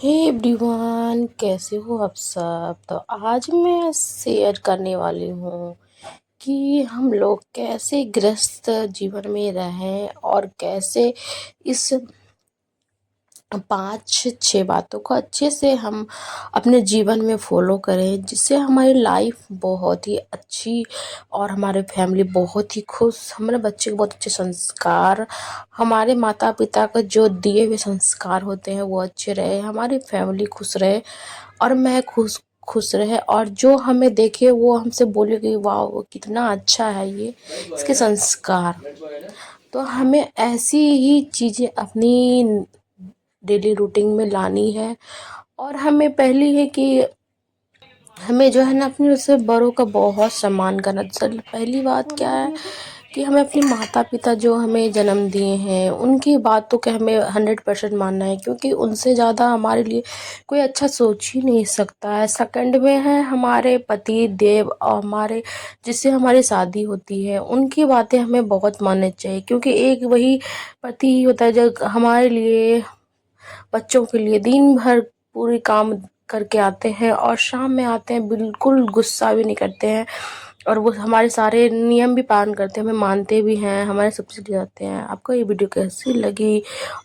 Hey everyone, कैसे हो आप सब। तो आज मैं शेयर करने वाली हूँ कि हम लोग कैसे ग्रस्त जीवन में रहें और कैसे इस 5 6 बातों को अच्छे से हम अपने जीवन में फॉलो करें, जिससे हमारी लाइफ बहुत ही अच्छी और हमारे फैमिली बहुत ही खुश, हमारे बच्चे को बहुत अच्छे संस्कार, हमारे माता पिता का जो दिए हुए संस्कार होते हैं वो अच्छे रहे, हमारी फैमिली खुश रहे और मैं खुश खुश रहे, और जो हमें देखे वो हमसे बोले कि वाह कितना अच्छा है ये इसके संस्कार। तो हमें ऐसी ही चीज़ें अपनी डेली रूटीन में लानी है। और हमें पहली है कि हमें जो है ना अपने उससे बड़ों का बहुत सम्मान करना चाहिए। पहली बात क्या है कि हमें अपने माता पिता जो हमें जन्म दिए हैं उनकी बातों के हमें 100% मानना है, क्योंकि उनसे ज़्यादा हमारे लिए कोई अच्छा सोच ही नहीं सकता है। सेकंड में है हमारे पति देव और हमारे जिससे हमारी शादी होती है, उनकी बातें हमें बहुत माननी चाहिए, क्योंकि एक वही पति ही होता है जो हमारे लिए, बच्चों के लिए दिन भर पूरी काम करके आते हैं और शाम में आते हैं, बिल्कुल गुस्सा भी नहीं करते हैं और वो हमारे सारे नियम भी पालन करते हैं, हमें मानते भी हैं, हमारे सबसे जाते हैं। आपको ये वीडियो कैसी लगी?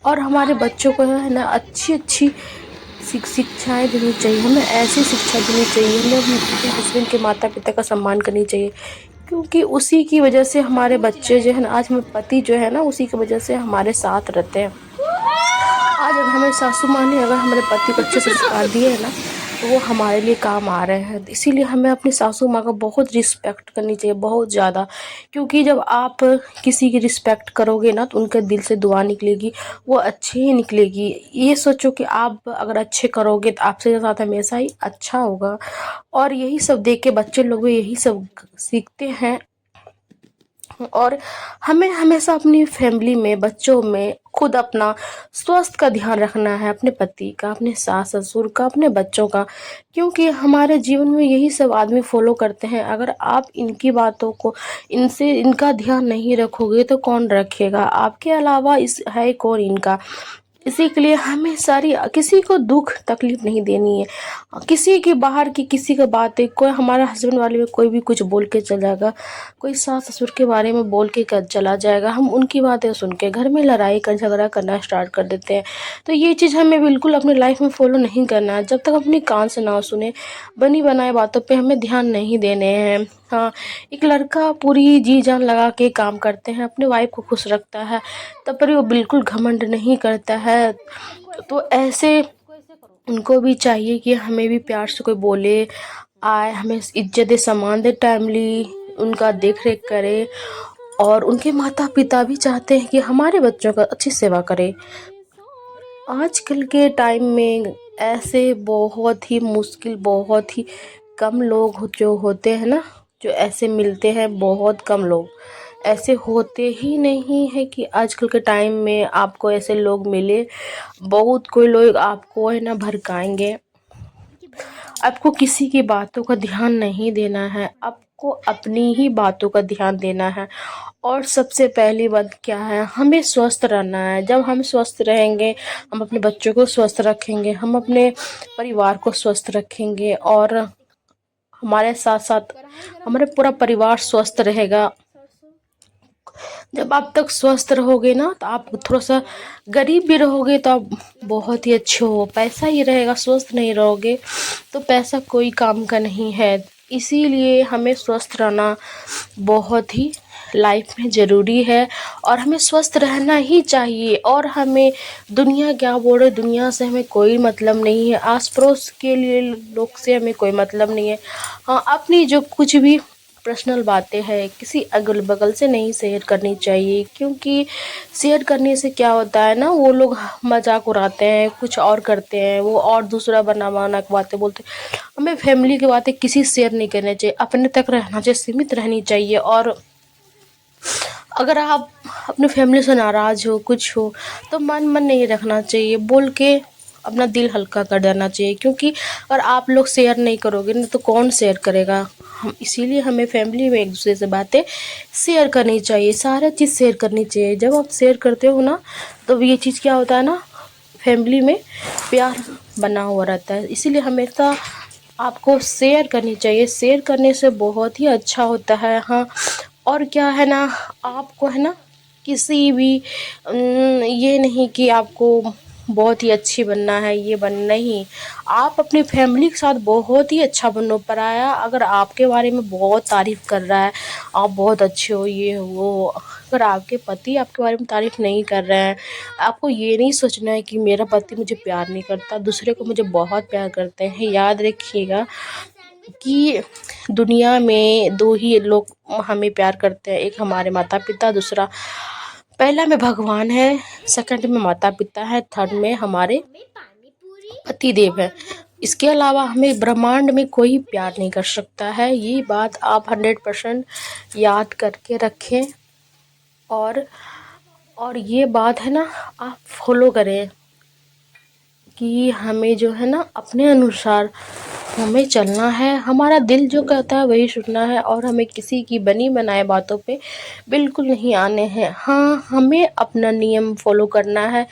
और हमारे बच्चों को है ना अच्छी अच्छी शिक्षाएं देनी चाहिए, हमें ऐसी शिक्षा देनी चाहिए, हमें अपने हस्बैंड के माता पिता का सम्मान करनी चाहिए, क्योंकि उसी की वजह से हमारे बच्चे जो है ना, आज हमारे पति जो है ना उसी की वजह से हमारे साथ रहते हैं। आज अगर हमारे सासू माँ ने अगर हमारे पति को अच्छे संस्कार दिए हैं ना, तो वो हमारे लिए काम आ रहे हैं। इसीलिए हमें अपनी सासू माँ का बहुत रिस्पेक्ट करनी चाहिए, बहुत ज़्यादा, क्योंकि जब आप किसी की रिस्पेक्ट करोगे ना तो उनके दिल से दुआ निकलेगी, वो अच्छी ही निकलेगी। ये सोचो कि आप अगर अच्छे करोगे तो आपसे साथ हमेशा ही अच्छा होगा। और यही सब देख के बच्चे लोग भी यही सब सीखते हैं। और हमें हमेशा अपनी फैमिली में, बच्चों में, खुद अपना स्वास्थ्य का ध्यान रखना है, अपने पति का, अपने सास ससुर का, अपने बच्चों का, क्योंकि हमारे जीवन में यही सब आदमी फॉलो करते हैं। अगर आप इनकी बातों को, इनसे इनका ध्यान नहीं रखोगे तो कौन रखेगा आपके अलावा, इस है कौन इनका। इसी के लिए हमें सारी, किसी को दुख तकलीफ नहीं देनी है, किसी की बाहर की किसी का बात है, कोई हमारा हस्बैंड वाले में कोई भी कुछ बोल के चला जाएगा, कोई सास ससुर के बारे में बोल के चला जाएगा, हम उनकी बातें सुन के घर में लड़ाई कर झगड़ा करना स्टार्ट कर देते हैं। तो ये चीज़ हमें बिल्कुल अपने लाइफ में फॉलो नहीं करना है। जब तक अपनी कान से ना सुने, बनी बनाए बातों पे हमें ध्यान नहीं देने हैं। हाँ, एक लड़का पूरी जी जान लगा के काम करते हैं, अपने वाइफ को खुश रखता है, तब पर वो बिल्कुल घमंड नहीं करता है। तो ऐसे उनको भी चाहिए कि हमें भी प्यार से कोई बोले, आए, हमें इज्जत दे, सम्मान दे, टाइमली उनका देख रेख करे। और उनके माता पिता भी चाहते हैं कि हमारे बच्चों का अच्छी सेवा करें। आजकल के टाइम में ऐसे बहुत ही मुश्किल, बहुत ही कम लोग जो होते हैं ना, जो ऐसे मिलते हैं, बहुत कम लोग ऐसे होते ही नहीं है कि आजकल के टाइम में आपको ऐसे लोग मिले। बहुत कोई लोग आपको है ना भड़काएंगे, आपको किसी की बातों का ध्यान नहीं देना है, आपको अपनी ही बातों का ध्यान देना है। और सबसे पहली बात क्या है, हमें स्वस्थ रहना है। जब हम स्वस्थ रहेंगे, हम अपने बच्चों को स्वस्थ रखेंगे, हम अपने परिवार को स्वस्थ रखेंगे, और हमारे साथ साथ हमारे पूरा परिवार स्वस्थ रहेगा। जब आप तक स्वस्थ रहोगे ना तो आप थोड़ा सा गरीब भी रहोगे तो आप बहुत ही अच्छे हो, पैसा ही रहेगा, स्वस्थ नहीं रहोगे तो पैसा कोई काम का नहीं है। इसीलिए हमें स्वस्थ रहना बहुत ही लाइफ में ज़रूरी है, और हमें स्वस्थ रहना ही चाहिए। और हमें दुनिया क्या बोल रहे, दुनिया से हमें कोई मतलब नहीं है, आस पड़ोस के लिए लोग से हमें कोई मतलब नहीं है। हाँ, अपनी जो कुछ भी पर्सनल बातें हैं किसी अगल बगल से नहीं शेयर करनी चाहिए, क्योंकि शेयर करने से क्या होता है ना, वो लोग मजाक उड़ाते हैं, कुछ और करते हैं, वो और दूसरा बना बना के बातें बोलते हैं। हमें फैमिली की बातें किसी शेयर नहीं करनी चाहिए, अपने तक रहना चाहिए, सीमित रहनी चाहिए। और अगर आप अपने फैमिली से नाराज़ हो, कुछ हो, तो मन मन नहीं रखना चाहिए, बोल के अपना दिल हल्का कर देना चाहिए, क्योंकि अगर आप लोग शेयर नहीं करोगे ना तो कौन शेयर करेगा। हम इसीलिए हमें फैमिली में एक दूसरे से बातें शेयर करनी चाहिए, सारा चीज़ शेयर करनी चाहिए। जब आप शेयर करते हो ना तो ये चीज़ क्या होता है ना, फैमिली में प्यार बना हुआ रहता है। इसीलिए हमेशा आपको शेयर करनी चाहिए, शेयर करने से बहुत ही अच्छा होता है। हाँ, और क्या है ना, आपको है ना किसी भी ये नहीं कि आपको बहुत ही अच्छी बनना है, ये बनना ही, आप अपनी फैमिली के साथ बहुत ही अच्छा बनो। पराया अगर आपके बारे में बहुत तारीफ़ कर रहा है, आप बहुत अच्छे हो, ये हो वो, अगर आपके पति आपके बारे में तारीफ़ नहीं कर रहे हैं, आपको ये नहीं सोचना है कि मेरा पति मुझे प्यार नहीं करता, दूसरे को मुझे बहुत प्यार करते हैं। याद रखिएगा कि दुनिया में दो ही लोग हमें प्यार करते हैं, एक हमारे माता पिता, दूसरा पहला में भगवान है, सेकंड में माता पिता है, थर्ड में हमारे पति देव है। इसके अलावा हमें ब्रह्मांड में कोई प्यार नहीं कर सकता है। ये बात आप 100% याद करके रखें। और ये बात है ना, आप फॉलो करें कि हमें जो है ना अपने अनुसार हमें चलना है, हमारा दिल जो कहता है वही सुनना है, और हमें किसी की बनी बनाए बातों पे बिल्कुल नहीं आने हैं। हाँ, हमें अपना नियम फॉलो करना है।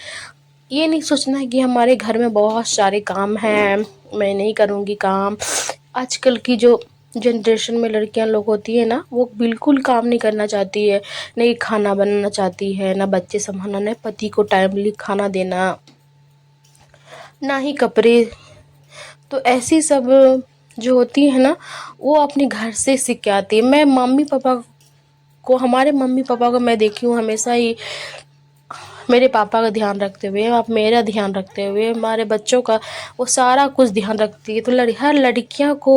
ये नहीं सोचना है कि हमारे घर में बहुत सारे काम हैं, मैं नहीं करूँगी काम। आजकल की जो जनरेशन में लड़कियां लोग होती है ना, वो बिल्कुल काम नहीं करना चाहती है, नहीं खाना बनाना चाहती है, ना बच्चे संभालना, ना पति को टाइमली खाना देना, ना ही कपड़े। तो ऐसी सब जो होती है ना, वो अपने घर से सीख के आती है। मैं मम्मी पापा को, हमारे मम्मी पापा को मैं देखी हूँ हमेशा ही मेरे पापा का ध्यान रखते हुए, आप मेरा ध्यान रखते हुए, हमारे बच्चों का वो सारा कुछ ध्यान रखती है। तो हर लड़कियां को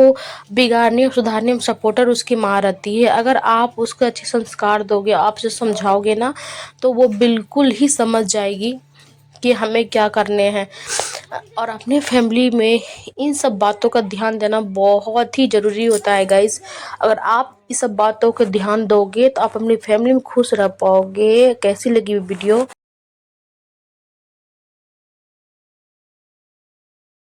बिगाड़ने और सुधारने में सपोर्टर उसकी माँ रहती है। अगर आप उसको अच्छे संस्कार दोगे, आप उसे समझाओगे ना, तो वो बिल्कुल ही समझ जाएगी कि हमें क्या करने हैं। और अपने फैमिली में इन सब बातों का ध्यान देना बहुत ही ज़रूरी होता है गाइस। अगर आप इस सब बातों का ध्यान दोगे तो आप अपनी फैमिली में खुश रह पाओगे। कैसी लगी वीडियो?